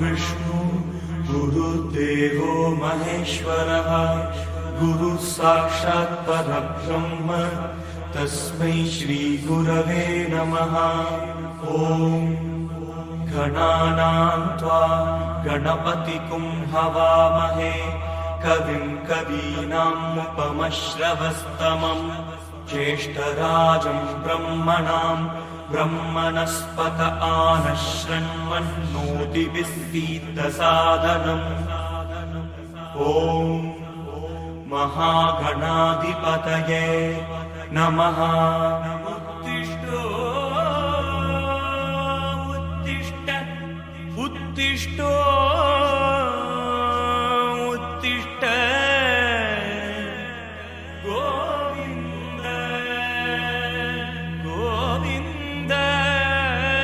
विष्णु गुरुर्देवो महेश्वरः गुरुः साक्षात् परब्रह्म तस्मै श्रीगुरवे नमः। ॐ गणानां त्वा गणपतिं हवामहे कविं कवीनामुपमश्रवस्तमम् ज्येष्ठराजं ब्रह्मणां ब्रह्मणस्पत आनशृण्वन्नोतिभिस्सीदसादनम्। ॐ महागणाधिपतये नमः। उत्तिष्ठ उत्तिष्ठो